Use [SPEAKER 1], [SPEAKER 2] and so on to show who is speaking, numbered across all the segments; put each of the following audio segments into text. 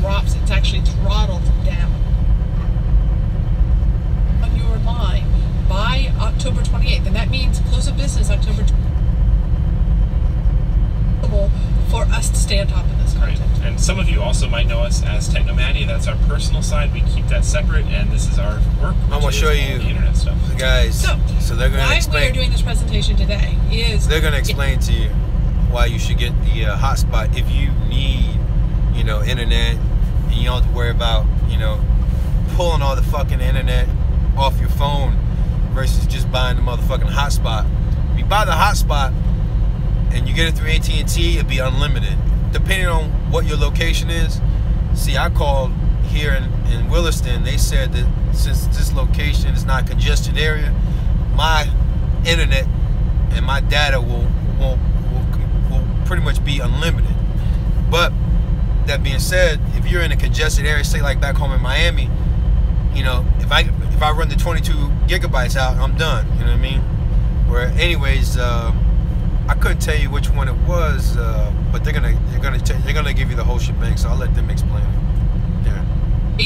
[SPEAKER 1] drops. It's actually throttled down on your line by October 28th, and that means close of business October 28th for us to stay on top of this content.
[SPEAKER 2] Right. And some of you also might know us as Technomatty. That's our personal side. We keep that separate, and this is our work.
[SPEAKER 3] I'm gonna show you
[SPEAKER 2] the internet stuff,
[SPEAKER 3] guys. So they're gonna explain.
[SPEAKER 1] Why we are doing this presentation today is
[SPEAKER 3] they're gonna explain to you why you should get the hotspot if you need, you know, internet, and you don't have to worry about, you know, pulling all the fucking internet off your phone versus just buying the motherfucking hotspot. If you buy the hotspot and you get it through AT&T, it'll be unlimited, depending on what your location is. See, I called here in Williston. They said that since this location is not a congested area, my internet and my data will pretty much be unlimited. But that being said, if you're in a congested area, say like back home in Miami, you know, if I run the 22 gigabytes out, I'm done. You know what I mean? Where anyways, I couldn't tell you which one it was, but they're gonna give you the whole shebang. So I'll let them explain it. Yeah.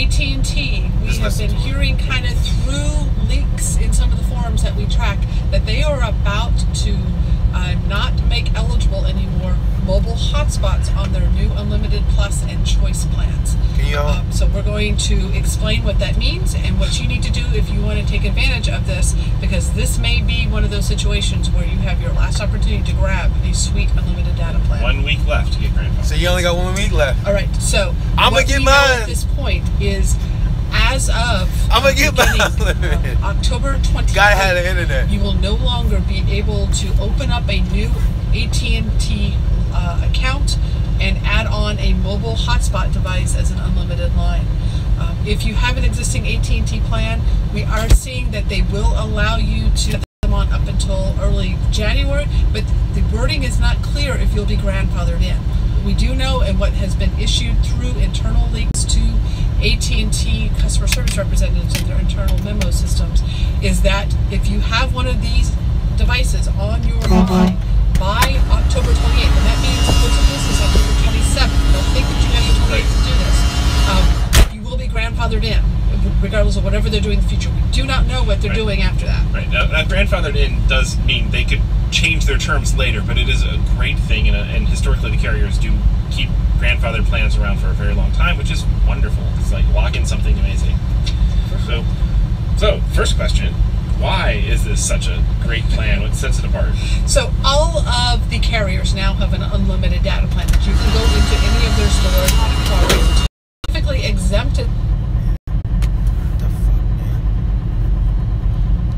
[SPEAKER 1] AT&T, we have been hearing kind of through leaks in some of the forums that we track that they are about to not make eligible anymore mobile hotspots on their new Unlimited Plus and Choice plans. So we're going to explain what that means and what you need to do if you want to take advantage of this, because this may be one of those situations where you have your last opportunity to grab a sweet unlimited data plan.
[SPEAKER 2] 1 week left to get grandfathered.
[SPEAKER 3] So you only got 1 week left.
[SPEAKER 1] All right, so
[SPEAKER 3] I'm gonna get mine
[SPEAKER 1] at this point is, as of October 20th,
[SPEAKER 3] gotta have the internet.
[SPEAKER 1] You will no longer be able to open up a new AT&T account and add on a mobile hotspot device as an unlimited line. If you have an existing AT&T plan, we are seeing that they will allow you to have them on up until early January, but the wording is not clear if you'll be grandfathered in. We do know, and what has been issued through internal leaks to AT&T customer service representatives in their internal memo systems, is that if you have one of these devices on your line by October 28th, and that means close of business October 27th. Don't think that you have the 28th to do this. You will be grandfathered in, regardless of whatever they're doing in the future. We do not know what they're doing after that.
[SPEAKER 2] Right. Now, grandfathered in does mean they could change their terms later, but it is a great thing, and historically the carriers do keep grandfathered plans around for a very long time, which is wonderful. It's like lock in something amazing. So first question. Why is this such a great plan? What sets it apart?
[SPEAKER 1] So all of the carriers now have an unlimited data plan that you can go into any of their stores, specifically exempted.
[SPEAKER 3] What the fuck, man?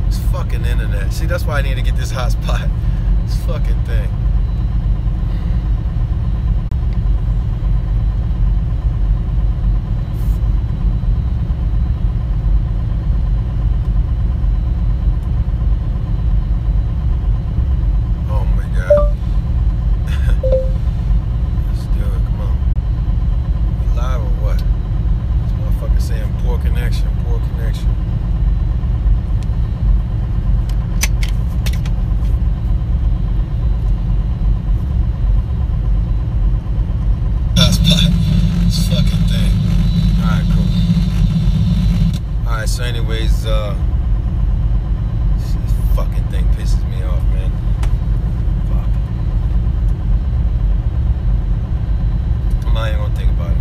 [SPEAKER 3] This fucking internet. See, that's why I need to get this hotspot. This fucking thing. So anyways, this fucking thing pisses me off, man. Fuck. I'm not even gonna think about it.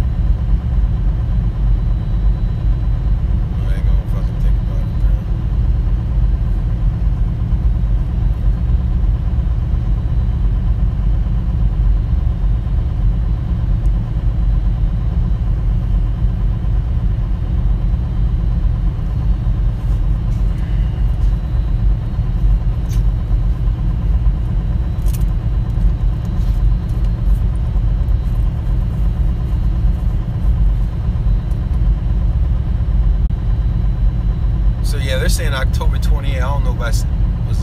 [SPEAKER 3] I ain't gonna fucking think about it, man. They're saying October 28th. I don't know if I was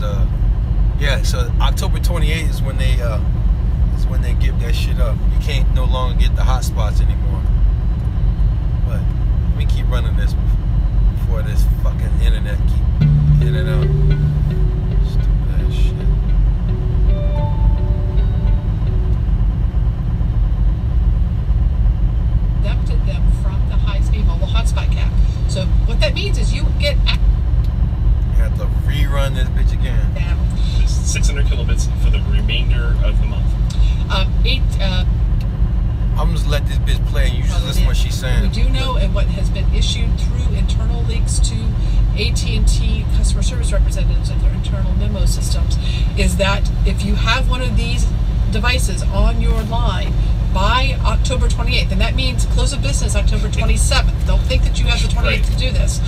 [SPEAKER 3] yeah. So October 28th is when they give that shit up. You can't no longer get the hotspots anymore. But let me keep running this before this fucking internet keep in and out. Stupid ass shit.
[SPEAKER 1] Exempted them
[SPEAKER 3] I'm just let this bitch play and you just listen to what she's saying.
[SPEAKER 1] We do know, and what has been issued through internal leaks to AT&T customer service representatives and their internal memo systems, is that if you have one of these devices on your line by October 28th, and that means close of business October 27th. Don't think that you have the 28th to do this.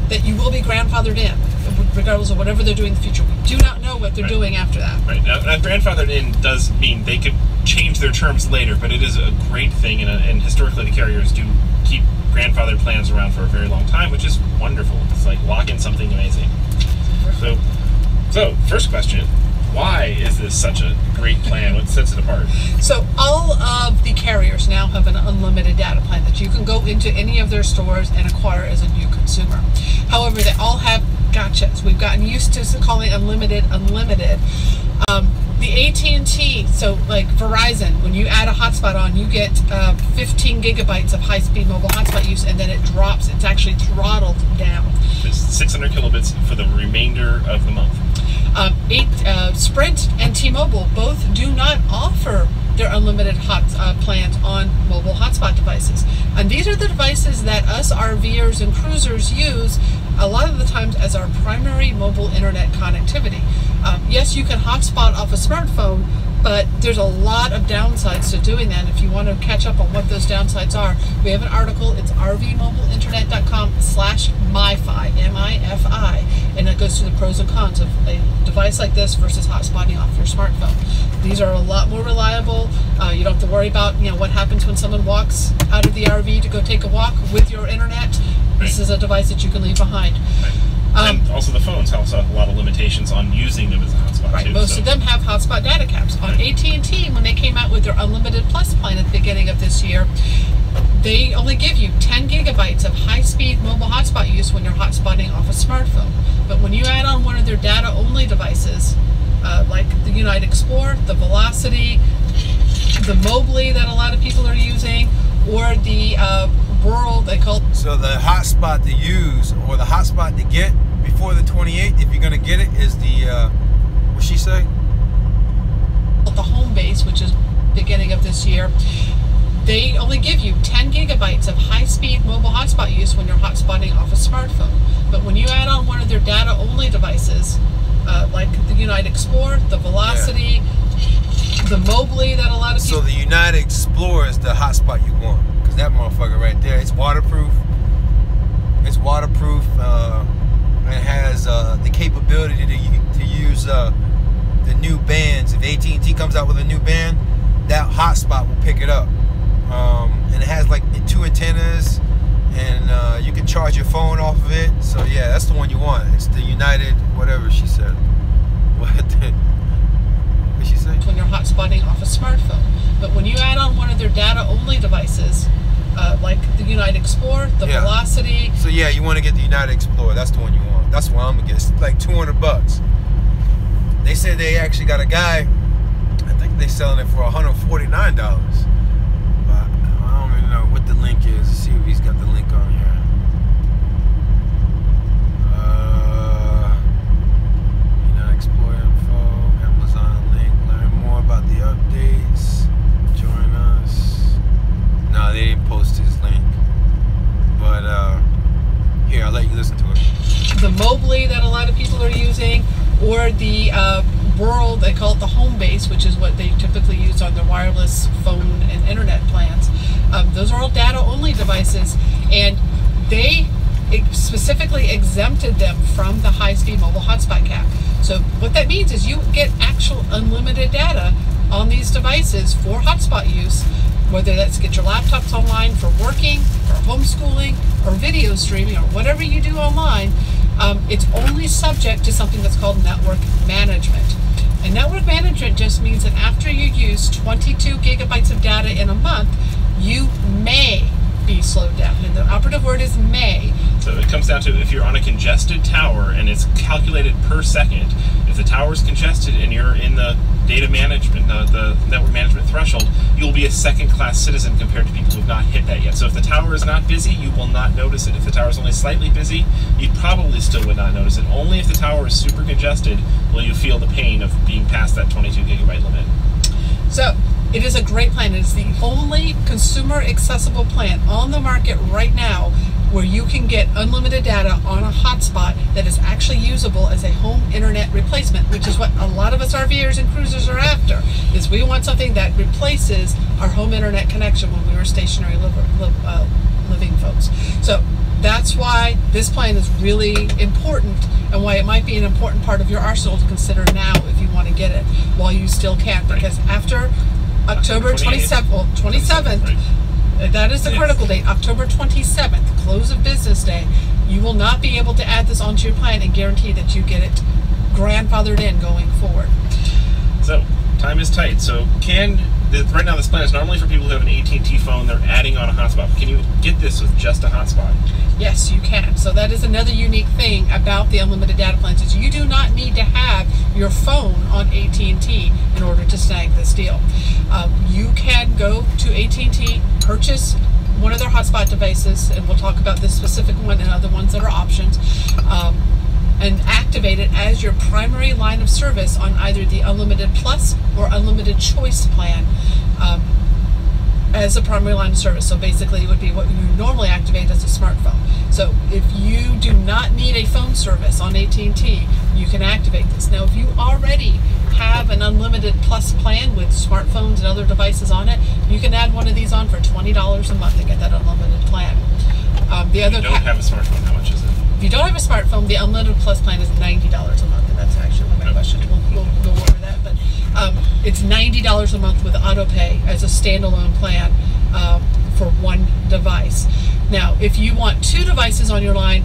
[SPEAKER 1] That you will be grandfathered in, regardless of whatever they're doing in the future. We do not know what they're doing after that.
[SPEAKER 2] Right. Now, grandfathered in does mean they could change their terms later, but it is a great thing, and historically the carriers do keep grandfathered plans around for a very long time, which is wonderful. It's like lock in something amazing. So first question, why is this such a great plan? What sets it apart?
[SPEAKER 1] So all of the carriers now have an unlimited data plan that you can go into any of their stores and acquire as a new consumer. However, they all have gotchas. We've gotten used to calling unlimited. The AT&T, so like Verizon, when you add a hotspot on, you get 15 gigabytes of high-speed mobile hotspot use, and then it drops. It's actually throttled down.
[SPEAKER 2] It's 600 kilobits for the remainder of the month.
[SPEAKER 1] Sprint and T-Mobile both do not offer their unlimited plans on mobile hotspot devices. And these are the devices that us RVers and cruisers use a lot of the times as our primary mobile internet connectivity. Yes, you can hotspot off a smartphone, but there's a lot of downsides to doing that. If you want to catch up on what those downsides are, we have an article. It's rvmobileinternet.com/MiFi, M-I-F-I, and it goes through the pros and cons of a device like this versus hotspotting off your smartphone. These are a lot more reliable. You don't have to worry about what happens when someone walks out of the RV to go take a walk with your internet. This is a device that you can leave behind.
[SPEAKER 2] And also the phones also have a lot of limitations on using them as a hotspot too.
[SPEAKER 1] Most of them have hotspot data caps. On AT&T, when they came out with their Unlimited Plus plan at the beginning of this year, they only give you 10 gigabytes of high-speed mobile hotspot use when you're hotspotting off a smartphone. But when you add on one of their data-only devices, like the Unite Explorer, the Velocity, the Mobley that a lot of people are using, or the rural, they call it.
[SPEAKER 3] So the hotspot to use, or the hotspot to get before the 28th, if you're going to get it, is the, what'd she say?
[SPEAKER 1] The home base, which is beginning of this year. They only give you 10 gigabytes of high-speed mobile hotspot use when you're hotspotting off a smartphone. But when you add on one of their data-only devices, like the Unite Explorer, the Velocity, the Mobley that a lot of people...
[SPEAKER 3] So the Unite Explorer is the hotspot you want. Because that motherfucker right there, it's waterproof. It's waterproof. It has the capability to use the new bands. If AT&T comes out with a new band, that hotspot will pick it up. And it has like 2 antennas, and you can charge your phone off of it. So yeah, that's the one you want. It's the United, whatever she said. What did she say?
[SPEAKER 1] When you're hotspotting off a smartphone. But when you add on one of their data-only devices, like the Unite Explorer, the Velocity.
[SPEAKER 3] So yeah, you want to get the Unite Explorer. That's the one you want. That's what I'm gonna get. It's like $200. They said they actually got a guy. I think they're selling it for $149. I don't even know what the link is. Let's see if he's got the link on here. Unite Explorer info, Amazon link. Learn more about the updates. Join us. No, they didn't post his link. But here, I'll let you listen to it.
[SPEAKER 1] The Mobley that a lot of people are using, or the rural, they call it the home base, which is what they typically use on their wireless phone and internet plans. Those are all data-only devices, and they specifically exempted them from the high-speed mobile hotspot cap. So what that means is you get actual unlimited data on these devices for hotspot use, whether that's get your laptops online for working, or homeschooling, or video streaming, or whatever you do online. It's only subject to something that's called network management. And network management just means that after you use 22 gigabytes of data in a month, you may be slowed down. And the operative word is may.
[SPEAKER 2] So it comes down to if you're on a congested tower and it's calculated per second, if the tower is congested and you're in the data management, the network management threshold, you'll be a second-class citizen compared to people who have not hit that yet. So if the tower is not busy, you will not notice it. If the tower is only slightly busy, you probably still would not notice it. Only if the tower is super congested will you feel the pain of being past that 22 gigabyte limit.
[SPEAKER 1] So It is a great plan. It is the only consumer accessible plan on the market right now where you can get unlimited data on a hotspot that is actually usable as a home internet replacement, which is what a lot of us RVers and cruisers are after, is we want something that replaces our home internet connection when we were stationary living folks. So that's why this plan is really important, and why it might be an important part of your arsenal to consider now if you want to get it while you still can, because after October 27th,
[SPEAKER 2] right.
[SPEAKER 1] That is the critical date, October 27th, close of business day. You will not be able to add this onto your plan and guarantee that you get it grandfathered in going forward.
[SPEAKER 2] So, time is tight. So, right now this plan is normally for people who have an AT&T phone, they're adding on a hotspot. Can you get this with just a hotspot?
[SPEAKER 1] Yes, you can. So that is another unique thing about the unlimited data plans, is you do not need to have your phone on AT&T in order to snag this deal. You can go to AT&T, purchase one of their hotspot devices, and we'll talk about this specific one and other ones that are options, and activate it as your primary line of service on either the Unlimited Plus or Unlimited Choice plan as a primary line of service. So basically it would be what you normally activate as a smartphone. So if you do not need a phone service on AT&T, you can activate this. Now if you already have an Unlimited Plus plan with smartphones and other devices on it, you can add one of these on for $20 a month and get that unlimited plan.
[SPEAKER 2] If you don't have a smartphone, how much is it?
[SPEAKER 1] If you don't have a smartphone, the Unlimited Plus plan is $90 a month, and that's actually one of my questions. We'll go over that, but it's $90 a month with auto pay as a standalone plan for one device. Now, if you want two devices on your line,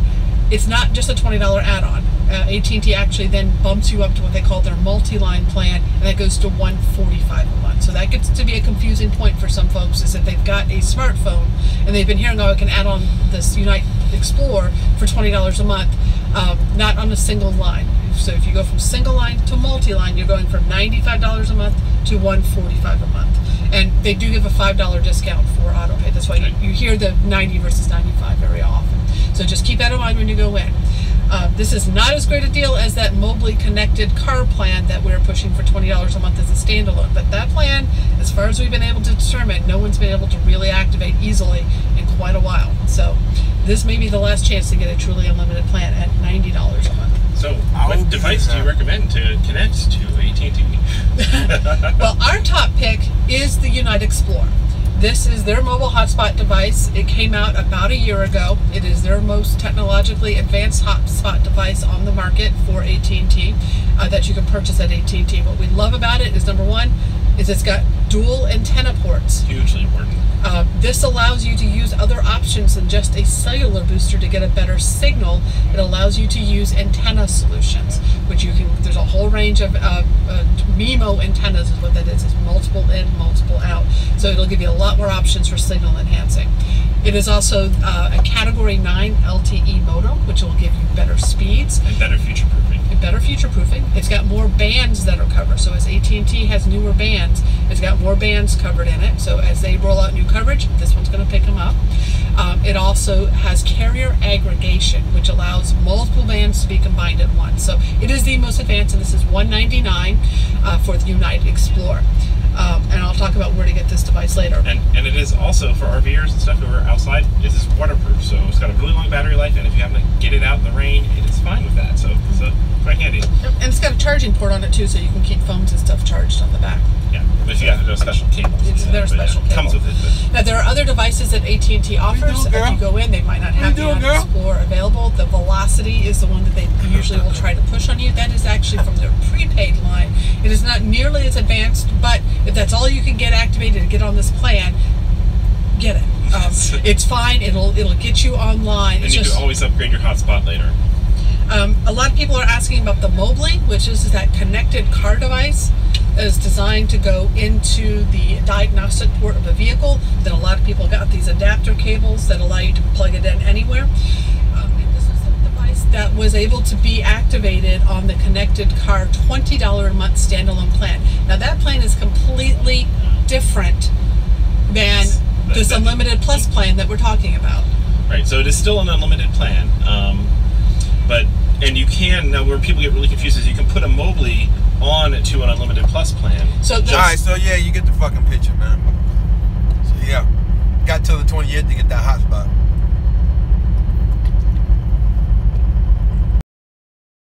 [SPEAKER 1] it's not just a $20 add-on. AT&T actually then bumps you up to what they call their multi-line plan, and that goes to $145 a month. So that gets to be a confusing point for some folks, is that they've got a smartphone and they've been hearing, oh, I can add on this Unite Explorer for $20 a month, not on a single line. So if you go from single line to multi-line, you're going from $95 a month to $145 a month. And they do give a $5 discount for auto pay. That's why you hear the 90 versus 95 very often. So just keep that in mind when you go in. This is not as great a deal as that mobily connected car plan that we're pushing for $20 a month as a standalone. But that plan, as far as we've been able to determine, no one's been able to really activate easily in quite a while. So this may be the last chance to get a truly unlimited plan at $90 a month.
[SPEAKER 2] So what device do you recommend to connect to AT&T?
[SPEAKER 1] Well, our top pick is the Unite Explorer. This is their mobile hotspot device. It came out about a year ago. It is their most technologically advanced hotspot device on the market for AT&T that you can purchase at AT&T. What we love about it is, number one, is it's got dual antenna ports.
[SPEAKER 2] Hugely important.
[SPEAKER 1] This allows you to use other options than just a cellular booster to get a better signal. It allows you to use antenna solutions, which you can, there's a whole range of MIMO antennas is what that is. It's multiple in, multiple out. So it'll give you a lot more options for signal enhancing. It is also a Category 9 LTE modem, which will give you better speeds.
[SPEAKER 2] And better future-proofing.
[SPEAKER 1] It's got more bands that are covered. So as AT&T has newer bands, it's got more bands covered in it. So as they roll out new coverage, this one's going to pick them up. It also has carrier aggregation, which allows multiple bands to be combined at once. So it is the most advanced, and this is $199 for the Unite Explorer. And I'll talk about where to get this device later.
[SPEAKER 2] And it is also, for RVers and stuff who are outside, it is waterproof. So it's got a really long battery life, and if you happen to get it out in the rain, it is fine with that. So it's quite handy.
[SPEAKER 1] Yep. And it's got a charging port on it too, so you can keep phones and stuff charged on the back.
[SPEAKER 2] Yeah, but if you have to do a special cable.
[SPEAKER 1] They're special cable.
[SPEAKER 2] Comes with it. But.
[SPEAKER 1] Now there are other devices that AT&T offers. If you go in, they might not have the Unite Explorer available. The Velocity is the one that they usually will try to push on you. That is actually from their prepaid line. It is not nearly as advanced, but if that's all you can get activated to get on this plan, get it. It's fine. It'll get you online.
[SPEAKER 2] And you can always upgrade your hotspot later.
[SPEAKER 1] A lot of people are asking about the Mobley, which is that connected car device that is designed to go into the diagnostic port of a vehicle. Then a lot of people got these adapter cables that allow you to plug it in anywhere. And this is a device that was able to be activated on the connected car $20 a month standalone plan. Now that plan is completely different than this Unlimited Plus plan that we're talking about.
[SPEAKER 2] Right, so it is still an unlimited plan, but And you can, now where people get really confused is you can put a Mobley on to an Unlimited Plus plan.
[SPEAKER 1] So
[SPEAKER 3] alright, so yeah, you get the fucking picture, man. So yeah. Got till the 28th to get that hotspot.